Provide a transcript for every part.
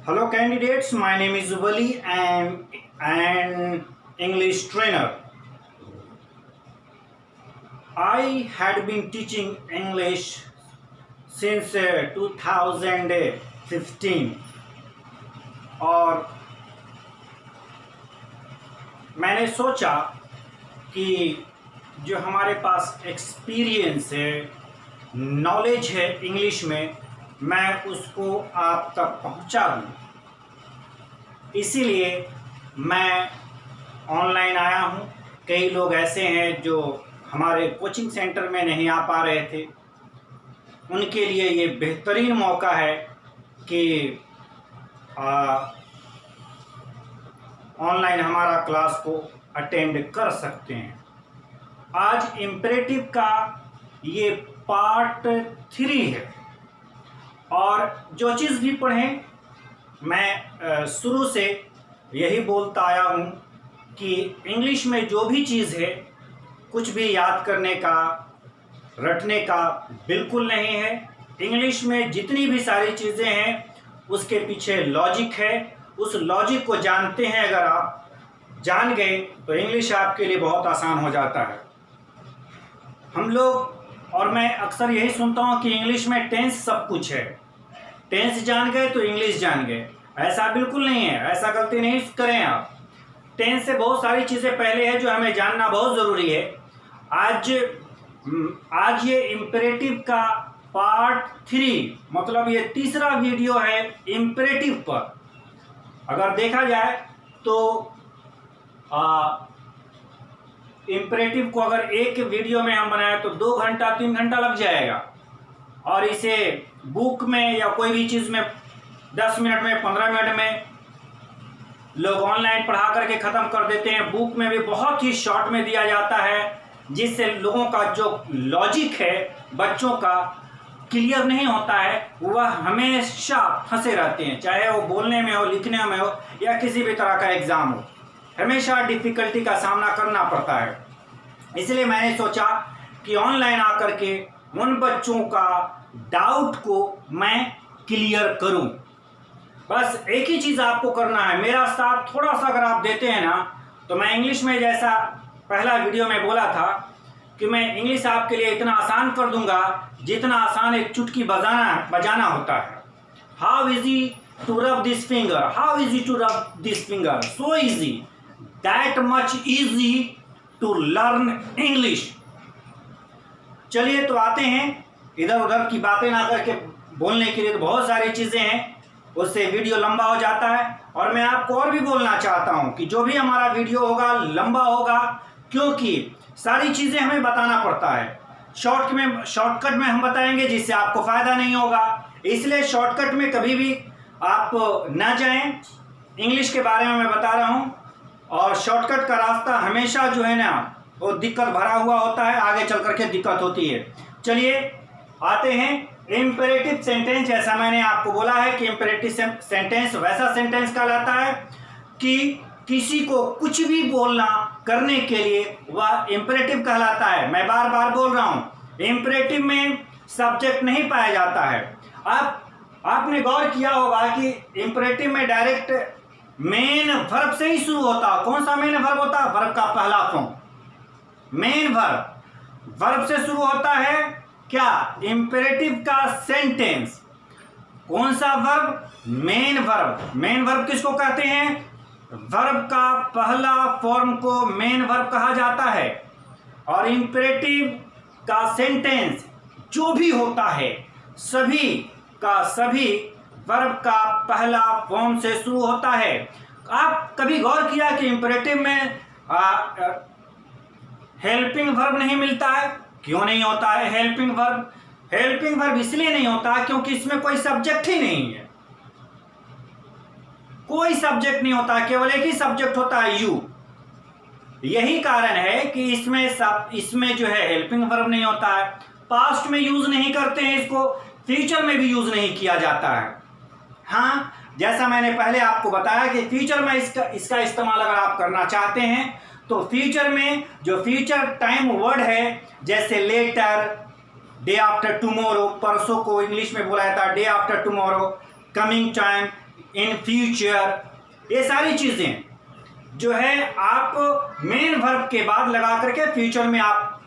Hello candidates, my name is Wali and an English trainer. I had been teaching English since 2015 और मैंने सोचा कि जो हमारे पास एक्सपीरियंस है, नॉलेज है इंग्लिश में, मैं उसको आप तक पहुंचा दूं। इसीलिए मैं ऑनलाइन आया हूं। कई लोग ऐसे हैं जो हमारे कोचिंग सेंटर में नहीं आ पा रहे थे, उनके लिए ये बेहतरीन मौका है कि ऑनलाइन हमारा क्लास को अटेंड कर सकते हैं। आज इम्परेटिव का ये पार्ट 3 है और जो चीज़ भी पढ़ें, मैं शुरू से यही बोलता आया हूँ कि इंग्लिश में जो भी चीज़ है, कुछ भी याद करने का, रटने का बिल्कुल नहीं है। इंग्लिश में जितनी भी सारी चीज़ें हैं, उसके पीछे लॉजिक है। उस लॉजिक को जानते हैं अगर आप जान गए तो इंग्लिश आपके लिए बहुत आसान हो जाता है। हम लोग और मैं अक्सर यही सुनता हूँ कि इंग्लिश में टेंस सब कुछ है, टेंस जान गए तो इंग्लिश जान गए। ऐसा बिल्कुल नहीं है, ऐसा गलती नहीं करें आप। टेंस से बहुत सारी चीज़ें पहले है जो हमें जानना बहुत ज़रूरी है। आज ये इम्परेटिव का पार्ट 3, मतलब ये तीसरा वीडियो है इम्परेटिव पर। अगर देखा जाए तो इम्परेटिव को अगर एक वीडियो में हम बनाए तो 2 घंटा 3 घंटा लग जाएगा, और इसे बुक में या कोई भी चीज़ में 10 मिनट में 15 मिनट में लोग ऑनलाइन पढ़ा करके ख़त्म कर देते हैं। बुक में भी बहुत ही शॉर्ट में दिया जाता है, जिससे लोगों का जो लॉजिक है बच्चों का क्लियर नहीं होता है। वह हमेशा फंसे रहते हैं, चाहे वो बोलने में हो, लिखने में हो या किसी भी तरह का एग्ज़ाम हो, हमेशा डिफ़िकल्टी का सामना करना पड़ता है। इसलिए मैंने सोचा कि ऑनलाइन आकर के उन बच्चों का डाउट को मैं क्लियर करूं। बस एक ही चीज़ आपको करना है, मेरा साथ थोड़ा सा अगर आप देते हैं ना, तो मैं इंग्लिश में जैसा पहला वीडियो में बोला था कि मैं इंग्लिश आपके लिए इतना आसान कर दूंगा जितना आसान एक चुटकी बजाना होता है। How easy to rub this finger, how easy to rub this finger, so easy, that much easy to learn English. चलिए तो आते हैं, इधर उधर की बातें ना करके बोलने के लिए तो बहुत सारी चीज़ें हैं, उससे वीडियो लंबा हो जाता है। और मैं आपको और भी बोलना चाहता हूं कि जो भी हमारा वीडियो होगा लंबा होगा, क्योंकि सारी चीज़ें हमें बताना पड़ता है। शॉर्टकट में हम बताएंगे जिससे आपको फ़ायदा नहीं होगा, इसलिए शॉर्टकट में कभी भी आप ना जाएं। इंग्लिश के बारे में मैं बता रहा हूं, और शॉर्टकट का रास्ता हमेशा जो है ना वो दिक्कत भरा हुआ होता है, आगे चल करके दिक्कत होती है। चलिए आते हैं इम्पेरेटिव सेंटेंस। जैसा मैंने आपको बोला है कि इम्पेरेटिव सेंटेंस वैसा सेंटेंस कहलाता है कि किसी को कुछ भी बोलना करने के लिए वह इम्पेरेटिव कहलाता है। मैं बार बार बोल रहा हूँ, इम्पेरेटिव में सब्जेक्ट नहीं पाया जाता है। आपने गौर किया होगा कि इम्पेरेटिव में डायरेक्ट मेन वर्ब से ही शुरू होता है। कौन सा मेन वर्ब होता है? वर्ब का पहला फॉर्म, मेन वर्ब से शुरू होता है। क्या? इम्पेरेटिव का सेंटेंस। कौन सा verb? Main verb. Main verb किसको कहते हैं? वर्ब का पहला फॉर्म को मेन वर्ब कहा जाता है। और इम्पेरेटिव का सेंटेंस जो भी होता है, सभी का सभी वर्ब का पहला फॉर्म से शुरू होता है। आप कभी गौर किया कि इम्पेरेटिव में हेल्पिंग वर्ब नहीं मिलता है? क्यों नहीं होता है हेल्पिंग वर्ब? हेल्पिंग वर्ब इसलिए नहीं होता क्योंकि इसमें कोई सब्जेक्ट ही नहीं है। कोई सब्जेक्ट नहीं होता, केवल एक ही सब्जेक्ट होता है, यू। यही कारण है कि इसमें जो है हेल्पिंग वर्ब नहीं होता है। पास्ट में यूज नहीं करते हैं इसको, फ्यूचर में भी यूज नहीं किया जाता है। हाँ, जैसा मैंने पहले आपको बताया कि फ्यूचर में इसका इस्तेमाल अगर आप करना चाहते हैं तो फ्यूचर में जो फ्यूचर टाइम वर्ड है, जैसे लेटर, डे आफ्टर टुमारो, परसों को इंग्लिश में बोला जाता है day after tomorrow, coming time, in future, ये सारी चीजें जो है आप मेन वर्ब के बाद लगा करके फ्यूचर में आप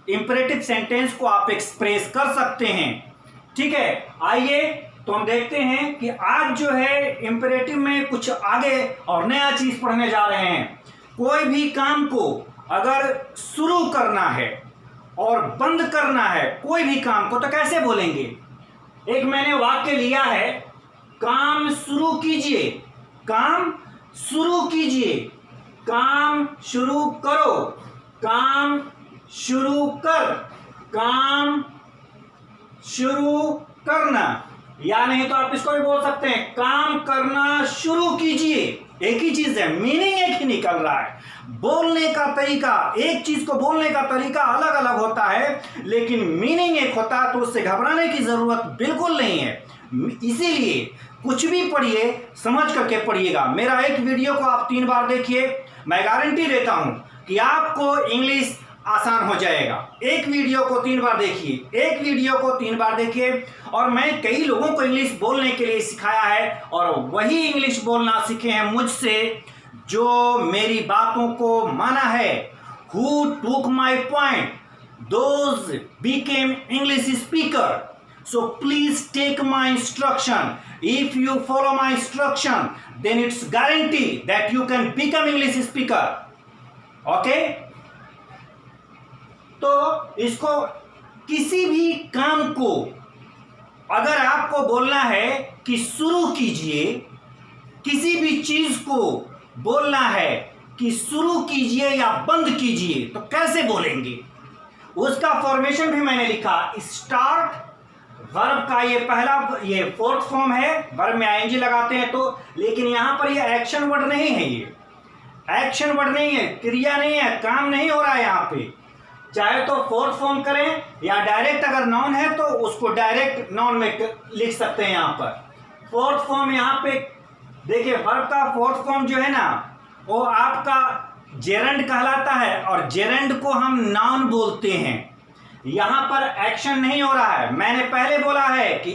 इंपरेटिव सेंटेंस को आप एक्सप्रेस कर सकते हैं। ठीक है, आइए तो हम देखते हैं कि आज जो है इंपरेटिव में कुछ आगे और नया चीज पढ़ने जा रहे हैं। कोई भी काम को अगर शुरू करना है और बंद करना है, कोई भी काम को, तो कैसे बोलेंगे? एक मैंने वाक्य लिया है, काम शुरू कीजिए, काम शुरू कीजिए, काम शुरू करो, काम शुरू कर, काम शुरू करना, या नहीं तो आप इसको भी बोल सकते हैं काम करना शुरू कीजिए। एक ही चीज है, मीनिंग एक ही निकल रहा है। बोलने का तरीका, एक चीज को बोलने का तरीका अलग अलग होता है, लेकिन मीनिंग एक होता है, तो उससे घबराने की जरूरत बिल्कुल नहीं है। इसीलिए कुछ भी पढ़िए समझ करके पढ़िएगा। मेरा एक वीडियो को आप 3 बार देखिए, मैं गारंटी देता हूं कि आपको इंग्लिश आसान हो जाएगा। एक वीडियो को 3 बार देखिए, एक वीडियो को 3 बार देखिए। और मैं कई लोगों को इंग्लिश बोलने के लिए सिखाया है, और वही इंग्लिश बोलना सीखे हैं मुझसे जो मेरी बातों को माना है। Who took my point? Those became English speaker. So please take my instruction. If you follow my instruction, then it's guarantee that you can become English speaker. Okay? तो इसको, किसी भी काम को अगर आपको बोलना है कि शुरू कीजिए, किसी भी चीज को बोलना है कि शुरू कीजिए या बंद कीजिए, तो कैसे बोलेंगे? उसका फॉर्मेशन भी मैंने लिखा। स्टार्ट वर्ब का ये पहला, ये फोर्थ फॉर्म है, वर्ब में आईएनजी लगाते हैं तो, लेकिन यहां पर ये एक्शन वर्ड नहीं है, ये एक्शन वर्ड नहीं है, क्रिया नहीं है, काम नहीं हो रहा है यहां पे। चाहे तो फोर्थ फॉर्म करें या डायरेक्ट, अगर नाउन है तो उसको डायरेक्ट नाउन में लिख सकते हैं। यहां पर फोर्थ फॉर्म, यहां पे देखिए वर्ब का फोर्थ फॉर्म जो है ना, वो आपका जेरंड कहलाता है, और जेरंड को हम नाउन बोलते हैं। यहां पर एक्शन नहीं हो रहा है। मैंने पहले बोला है कि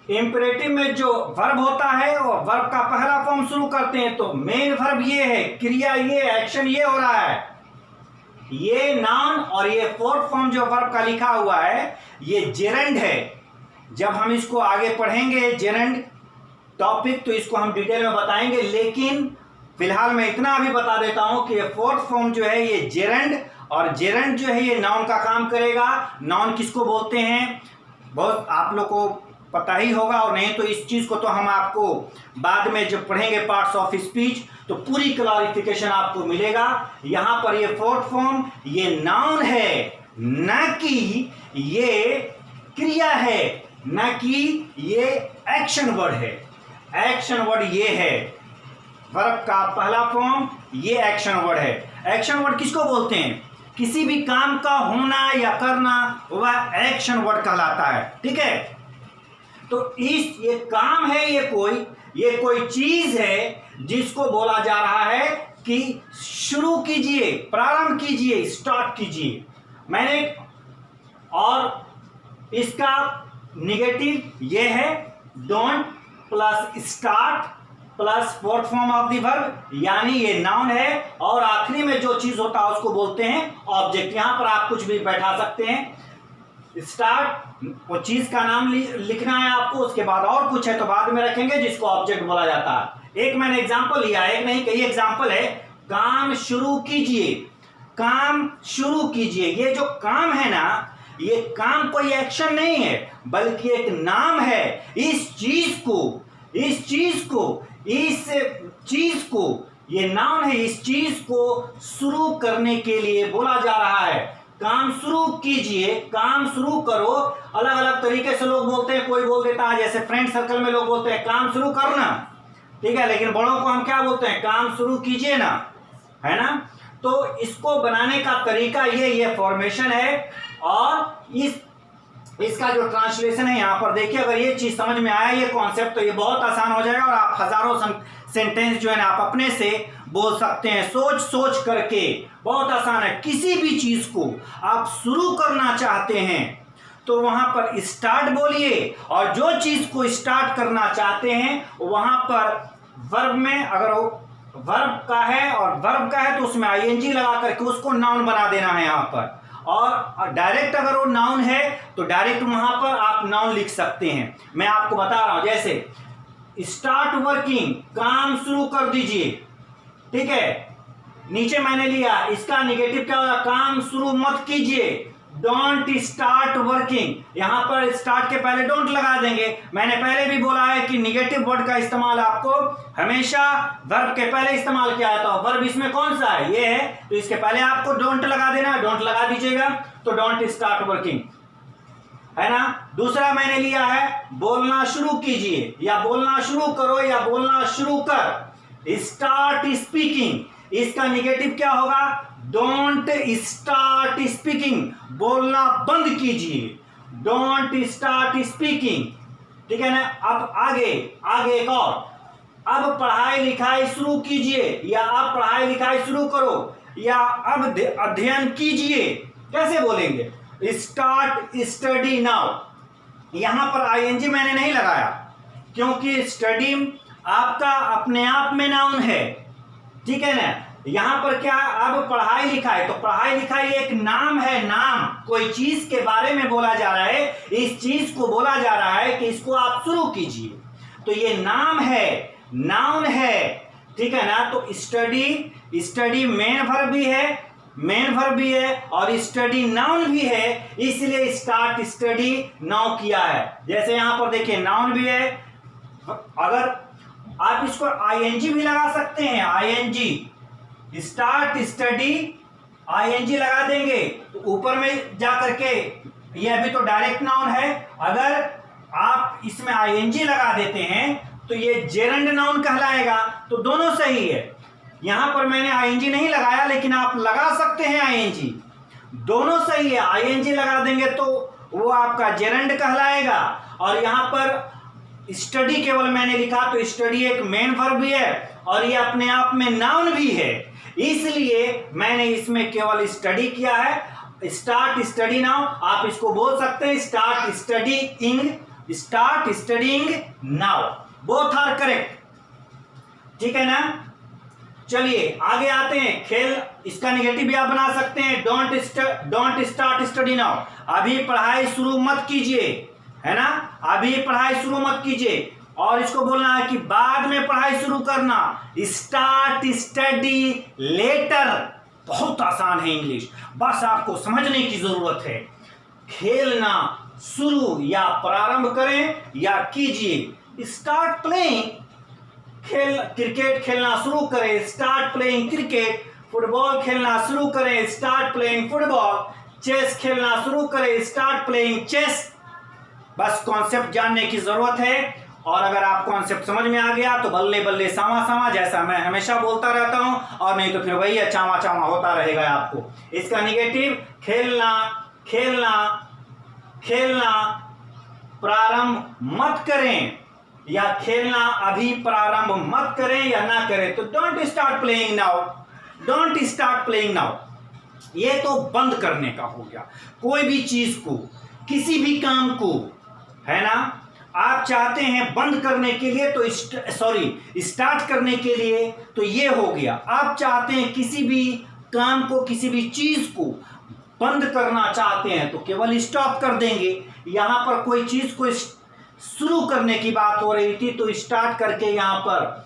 इंपरेटिव में जो वर्ब होता है, वो वर्ब का पहला फॉर्म शुरू करते हैं, तो मेन वर्ब ये है, क्रिया ये, एक्शन ये हो रहा है, ये नाउन, और ये फोर्थ फॉर्म जो वर्ब का लिखा हुआ है ये जेरंड है। जब हम इसको आगे पढ़ेंगे जेरंड टॉपिक, तो इसको हम डिटेल में बताएंगे, लेकिन फिलहाल मैं इतना अभी बता देता हूं कि ये फोर्थ फॉर्म जो है ये जेरंड, और जेरंड जो है ये नाउन का काम करेगा। नाउन किसको बोलते हैं बहुत आप लोग को पता ही होगा, और नहीं तो इस चीज को तो हम आपको बाद में जब पढ़ेंगे पार्ट्स ऑफ स्पीच तो पूरी क्लैरिफिकेशन आपको मिलेगा। यहां पर ये फोर्थ फॉर्म ये नाउन है, न कि ये क्रिया है, न कि ये एक्शन वर्ड है। एक्शन वर्ड ये है, वर्ब का पहला फॉर्म ये एक्शन वर्ड है। एक्शन वर्ड किसको बोलते हैं? किसी भी काम का होना या करना, वह एक्शन वर्ड कहलाता है। ठीक है, तो ये काम है, ये कोई चीज है जिसको बोला जा रहा है कि शुरू कीजिए, प्रारंभ कीजिए, स्टार्ट कीजिए। मैंने, और इसका निगेटिव ये है, don't plus start plus fourth form of the verb, यानी ये नाउन है, और आखिरी में जो चीज होता है उसको बोलते हैं ऑब्जेक्ट। यहां पर आप कुछ भी बैठा सकते हैं। स्टार्ट, वो चीज का नाम लिखना है आपको, उसके बाद और कुछ है तो बाद में रखेंगे, जिसको ऑब्जेक्ट बोला जाता है। एक मैंने एग्जांपल लिया, एक नहीं कई एग्जांपल है। काम शुरू कीजिए, काम शुरू कीजिए। ये जो काम है ना, ये काम कोई एक्शन नहीं है, बल्कि एक नाम है। इस चीज को ये नाउन है, इस चीज को शुरू करने के लिए बोला जा रहा है। काम शुरू कीजिए, काम शुरू करो। अलग अलग तरीके से लोग बोलते हैं, कोई बोल देता है, जैसे फ्रेंड सर्कल में लोग बोलते हैं काम शुरू करना, ठीक है, लेकिन बड़ों को हम क्या बोलते हैं? काम शुरू कीजिए ना, है ना। तो इसको बनाने का तरीका ये फॉर्मेशन है, और इसका जो ट्रांसलेशन है यहाँ पर देखिए। अगर ये चीज समझ में आया, ये कॉन्सेप्ट, तो ये बहुत आसान हो जाएगा, और आप हजारों सेंटेंस जो है ना आप अपने से बोल सकते हैं, सोच करके। बहुत आसान है। किसी भी चीज को आप शुरू करना चाहते हैं तो वहां पर स्टार्ट बोलिए, और जो चीज को स्टार्ट करना चाहते हैं वहां पर वर्ब में, अगर वो वर्ब का है और वर्ब का है तो उसमें आईएनजी लगा करके उसको नाउन बना देना है यहां पर। और डायरेक्ट अगर वो नाउन है तो डायरेक्ट वहां पर आप नाउन लिख सकते हैं। मैं आपको बता रहा हूं, जैसे स्टार्ट वर्किंग, काम शुरू कर दीजिए, ठीक है। नीचे मैंने लिया, इसका निगेटिव क्या होगा, काम शुरू मत कीजिए, डोंट स्टार्ट वर्किंग। यहां पर स्टार्ट के पहले डोंट लगा देंगे। मैंने पहले भी बोला है कि निगेटिव वर्ड का इस्तेमाल आपको हमेशा वर्ब के पहले इस्तेमाल किया जाता है। वर्ब इसमें कौन सा है, ये है, तो इसके पहले आपको डोंट लगा देना, डोंट लगा दीजिएगा तो डोंट स्टार्ट वर्किंग, है ना। दूसरा मैंने लिया है, बोलना शुरू कीजिए, या बोलना शुरू करो, या बोलना शुरू कर, स्टार्ट स्पीकिंग। इसका निगेटिव क्या होगा, डोंट स्टार्ट स्पीकिंग, बोलना बंद कीजिए, डोंट स्टार्ट स्पीकिंग, ठीक है ना। अब आगे एक और, अब पढ़ाई लिखाई शुरू कीजिए, या अब पढ़ाई लिखाई शुरू करो, या अब अध्ययन कीजिए। कैसे बोलेंगे, स्टार्ट स्टडी नाउ। यहां पर आईएनजी मैंने नहीं लगाया क्योंकि स्टडी आपका अपने आप में नाउन है, ठीक है ना। यहां पर क्या, अब पढ़ाई लिखाई, तो पढ़ाई लिखाई एक नाम है, नाम, कोई चीज के बारे में बोला जा रहा है, इस चीज को बोला जा रहा है कि इसको आप शुरू कीजिए, तो ये नाम है, नाउन है, ठीक है ना। तो स्टडी मेन वर्ब भी है और स्टडी नाउन भी है, इसलिए स्टार्ट स्टडी नाउ किया है। जैसे यहां पर देखिए नाउन भी है, अगर आप इसको आईएनजी भी लगा सकते हैं, आईएनजी, स्टार्ट स्टडी आईएनजी लगा देंगे तो ऊपर में जा करके, ये अभी तो डायरेक्ट नाउन है, अगर आप इसमें आईएनजी लगा देते हैं तो ये जेरंड नाउन कहलाएगा। तो दोनों सही है, यहां पर मैंने आईएनजी नहीं लगाया लेकिन आप लगा सकते हैं आईएनजी, दोनों सही है। आईएनजी लगा देंगे तो वो आपका जेरंड कहलाएगा, और यहां पर स्टडी केवल मैंने लिखा तो स्टडी एक मेन वर्ब भी है और ये अपने आप में नाउन भी है, इसलिए मैंने इसमें केवल स्टडी किया है। स्टार्ट स्टडी नाउ, आप इसको बोल सकते हैं start studying now, both are correct, ठीक है ना। चलिए आगे आते हैं, खेल, इसका निगेटिव भी आप बना सकते हैं, डोंट स्टार्ट स्टडी नाउ, अभी पढ़ाई शुरू मत कीजिए, है ना, अभी पढ़ाई शुरू मत कीजिए। और इसको बोलना है कि बाद में पढ़ाई शुरू करना, स्टार्ट स्टडी लेटर। बहुत आसान है इंग्लिश, बस आपको समझने की जरूरत है। खेलना शुरू या प्रारंभ करें या कीजिए, स्टार्ट प्लेइंग, क्रिकेट खेलना शुरू करें, स्टार्ट प्लेइंग क्रिकेट, फुटबॉल खेलना शुरू करें, स्टार्ट प्लेइंग फुटबॉल, चेस खेलना शुरू करें, स्टार्ट प्लेइंग चेस। बस कॉन्सेप्ट जानने की जरूरत है, और अगर आप कॉन्सेप्ट समझ में आ गया तो बल्ले बल्ले सावा सावा, जैसा मैं हमेशा बोलता रहता हूं, और नहीं तो फिर वही चावा चावा होता रहेगा आपको। इसका निगेटिव, खेलना प्रारंभ मत करें, या खेलना अभी प्रारंभ मत करें या ना करें, तो don't start playing now, don't start playing now. ये तो बंद करने का हो गया, कोई भी चीज को, किसी भी काम को, है ना। आप चाहते हैं बंद करने के लिए तो स्टार्ट करने के लिए, तो ये हो गया। आप चाहते हैं किसी भी काम को, किसी भी चीज को बंद करना चाहते हैं तो केवल स्टॉप कर देंगे। यहां पर कोई चीज को शुरू करने की बात हो रही थी तो स्टार्ट करके यहां पर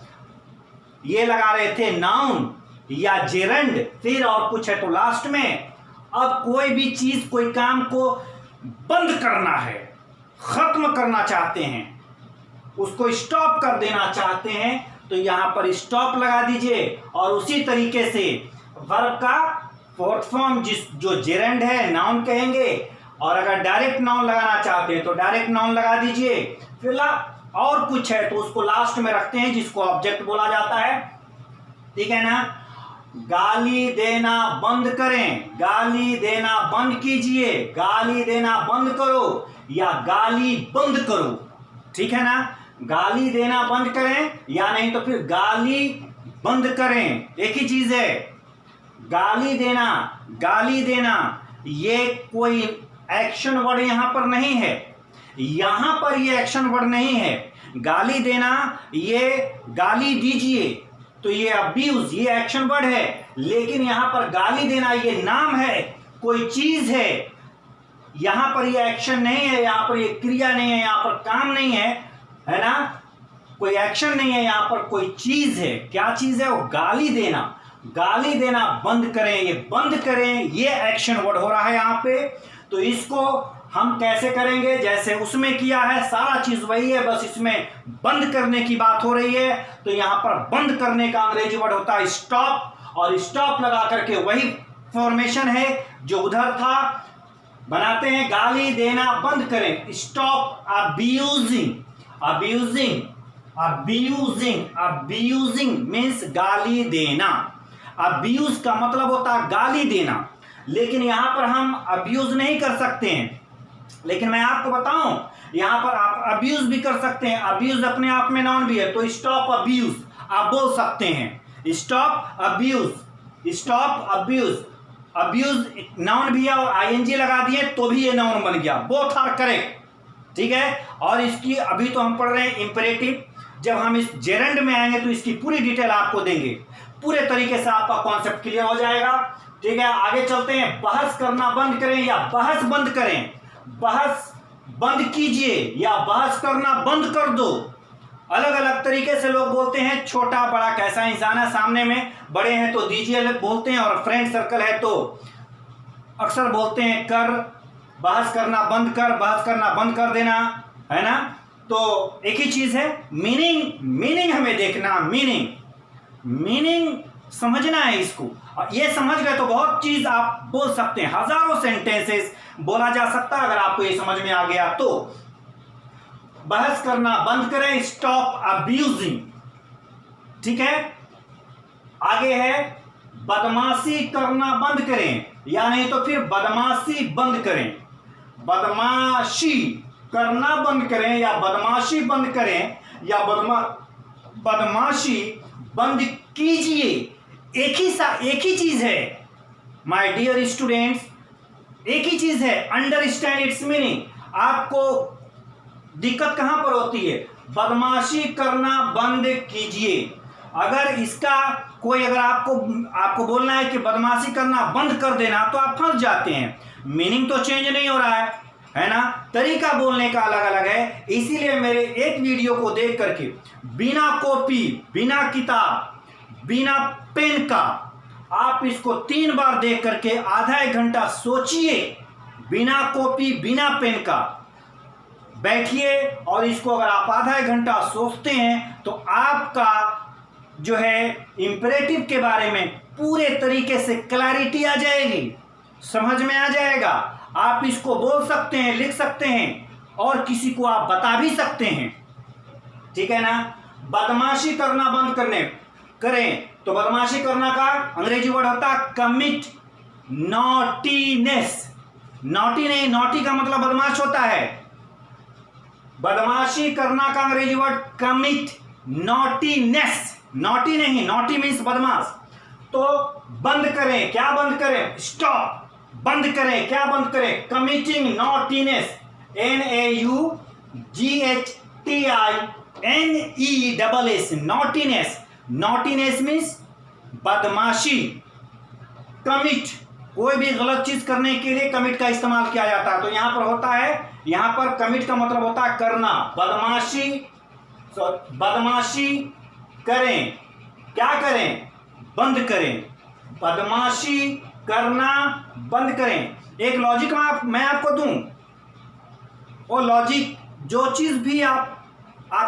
ये लगा रहे थे नाउन या जेरंड, फिर और कुछ है तो लास्ट में। अब कोई भी चीज, कोई काम को बंद करना है, खत्म करना चाहते हैं, उसको स्टॉप कर देना चाहते हैं, तो यहां पर स्टॉप लगा दीजिए। और उसी तरीके से वर्ब का फोर्थ फॉर्म जो जेरंड है, नाउन कहेंगे, और अगर डायरेक्ट नाउन लगाना चाहते हैं तो डायरेक्ट नाउन लगा दीजिए। फिर और कुछ है तो उसको लास्ट में रखते हैं, जिसको ऑब्जेक्ट बोला जाता है, ठीक है ना। गाली देना बंद करें, गाली देना बंद कीजिए, गाली देना बंद करो, या गाली बंद करो, ठीक है ना। गाली देना बंद करें या नहीं तो फिर गाली बंद करें, एक ही चीज है। गाली देना ये कोई एक्शन वर्ड यहां पर नहीं है, यहां पर ये एक्शन वर्ड नहीं है। गाली देना, ये गाली दीजिए, तो ये अब्यूज, ये एक्शन वर्ड है। लेकिन यहां पर गाली देना ये नाम है, कोई चीज है, यहां पर ये एक्शन नहीं है, यहां पर ये क्रिया नहीं है, यहां पर काम नहीं है ना, कोई एक्शन नहीं है, यहां पर कोई चीज है। क्या चीज है? वो गाली देना। गाली देना बंद करें, ये बंद करें, ये एक्शन वर्ड हो रहा है यहां पे। तो इसको हम कैसे करेंगे? जैसे उसमें किया है, सारा चीज वही है, बस इसमें बंद करने की बात हो रही है। तो यहां पर बंद करने का अंग्रेजी वर्ड होता है स्टॉप, और स्टॉप लगा करके वही फॉर्मेशन है जो उधर था, बनाते हैं। गाली देना बंद करें, stop abusing. Abusing, abusing, abusing means गाली देना। अब्यूज का मतलब होता है गाली देना, लेकिन यहां पर हम अब्यूज नहीं कर सकते हैं। लेकिन मैं आपको बताऊं, यहां पर आप अब्यूज भी कर सकते हैं। अब्यूज अपने आप में नाउन भी है, तो स्टॉप अब्यूज आप बोल सकते हैं। Stop abuse, stop abuse, abuse noun भी है और आईएनजी लगा दिए तो भी ये नाउन बन गया। बोथ आर करेक्ट, ठीक है। और इसकी अभी तो हम पढ़ रहे हैं इंपेरेटिव, जब हम इस जेरेंड में आएंगे तो इसकी पूरी डिटेल आपको देंगे, पूरे तरीके से आपका कॉन्सेप्ट क्लियर हो जाएगा, ठीक है। आगे चलते हैं। बहस करना बंद करें या बहस बंद करें। बहस बंद कीजिए या बहस करना बंद कर दो। अलग अलग तरीके से लोग बोलते हैं। छोटा बड़ा कैसा इंसान है सामने में, बड़े हैं तो दीजिए बोलते हैं, और फ्रेंड सर्कल है तो अक्सर बोलते हैं कर, बहस करना बंद कर, बहस करना बंद कर देना, है ना। तो एक ही चीज है। मीनिंग हमें देखना, मीनिंग समझना है इसको। ये समझ गए तो बहुत चीज आप बोल सकते हैं, हजारों सेंटेंसेस बोला जा सकता है अगर आपको ये समझ में आ गया तो। बहस करना बंद करें, स्टॉप अब्यूजिंग, ठीक है। आगे है बदमाशी करना बंद करें, या नहीं तो फिर बदमाशी बंद करें। बदमाशी करना बंद करें या बदमाशी बंद करें या बदमाशी बंद कीजिए। एक ही चीज है माय डियर स्टूडेंट्स, एक ही चीज है। Understand it's meaning. आपको दिक्कत कहां पर होती है? बदमाशी करना बंद कीजिए। अगर इसका कोई, अगर आपको बोलना है कि बदमाशी करना बंद कर देना, तो आप फंस जाते हैं। मीनिंग तो चेंज नहीं हो रहा है ना, तरीका बोलने का अलग अलग है। इसीलिए मेरे एक वीडियो को देख करके बिना कॉपी, बिना किताब, बिना पेन का आप इसको 3 बार देख करके आधा 1 घंटा सोचिए, बिना कॉपी बिना पेन का बैठिए, और इसको अगर आप आधा 1 घंटा सोचते हैं तो आपका जो है इंपेरेटिव के बारे में पूरे तरीके से क्लैरिटी आ जाएगी, समझ में आ जाएगा। आप इसको बोल सकते हैं, लिख सकते हैं, और किसी को आप बता भी सकते हैं, ठीक है ना। बदमाशी करना बंद करें, तो बदमाशी करना का अंग्रेजी वर्ड होता है कमिट नॉटीनेस। नॉटी नहीं, नॉटी का मतलब बदमाश होता है। बदमाशी करना का अंग्रेजी वर्ड कमिट नॉटीनेस। नॉटी नहीं, नॉटी मीन्स बदमाश। तो बंद करें, क्या बंद करें? स्टॉप, बंद करें, क्या बंद करें? Committing naughtiness, NAUGHTINESS, naughtiness. Naughtiness means बदमाशी। कमिट, कोई भी गलत चीज करने के लिए कमिट का इस्तेमाल किया जाता है। तो यहां पर होता है, यहां पर कमिट का मतलब होता है करना। बदमाशी करें, क्या करें? बंद करें। बदमाशी करना बंद करें। एक लॉजिक मैं आपको दूं, वो लॉजिक, जो चीज भी आप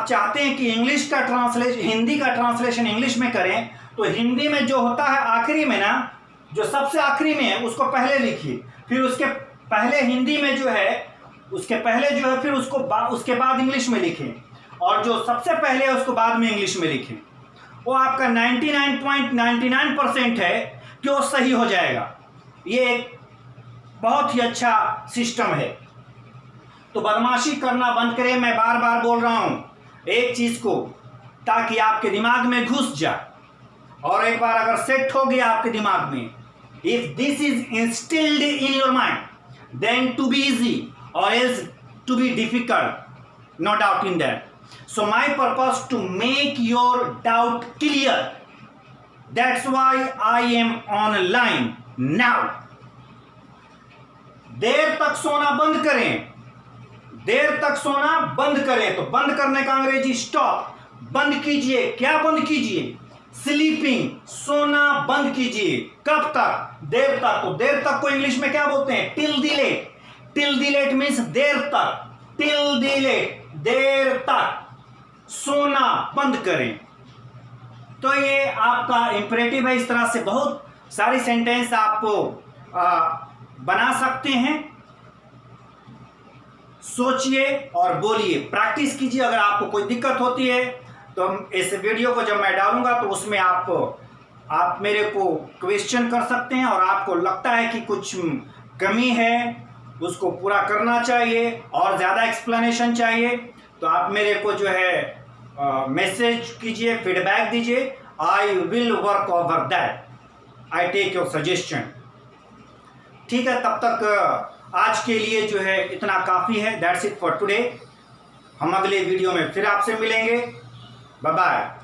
चाहते हैं कि इंग्लिश का ट्रांसलेशन, हिंदी का ट्रांसलेशन इंग्लिश में करें, तो हिंदी में जो होता है आखिरी में ना, जो सबसे आखिरी में है उसको पहले लिखिए, फिर उसके पहले हिंदी में जो है, उसके पहले जो है, फिर उसके बाद इंग्लिश में लिखें, और जो सबसे पहले है उसको बाद में इंग्लिश में लिखें। वो आपका 99.99% है कि वो सही हो जाएगा। ये एक बहुत ही अच्छा सिस्टम है। तो बदमाशी करना बंद करें। मैं बार बार बोल रहा हूं एक चीज को, ताकि आपके दिमाग में घुस जाए, और एक बार अगर सेट हो गया आपके दिमाग में, if this is instilled in your mind, than to be easy or else to be difficult. No doubt in that. So my purpose to make your doubt clear. That's why I am online now. देर तक सोना बंद करें, देर तक सोना बंद करें। तो बंद करने का अंग्रेजी स्टॉप, बंद कीजिए। क्या बंद कीजिए? स्लीपिंग, सोना बंद कीजिए। कब तक? देर तक। तो देर तक को इंग्लिश में क्या बोलते हैं? Till the late. Till the late means देर तक। टिल द लेट, देर तक सोना बंद करें। तो ये आपका इंपरेटिव है। इस तरह से बहुत सारी सेंटेंस आपको बना सकते हैं। सोचिए और बोलिए, प्रैक्टिस कीजिए। अगर आपको कोई दिक्कत होती है तो इस वीडियो को जब मैं डालूंगा तो उसमें आप मेरे को क्वेश्चन कर सकते हैं, और आपको लगता है कि कुछ कमी है, उसको पूरा करना चाहिए और ज़्यादा एक्सप्लेनेशन चाहिए, तो आप मेरे को जो है मैसेज कीजिए, फीडबैक दीजिए। I will work over that, I take your suggestion. ठीक है, तब तक आज के लिए जो है इतना काफ़ी है। That's it for today. हम अगले वीडियो में फिर आपसे मिलेंगे। Bye bye.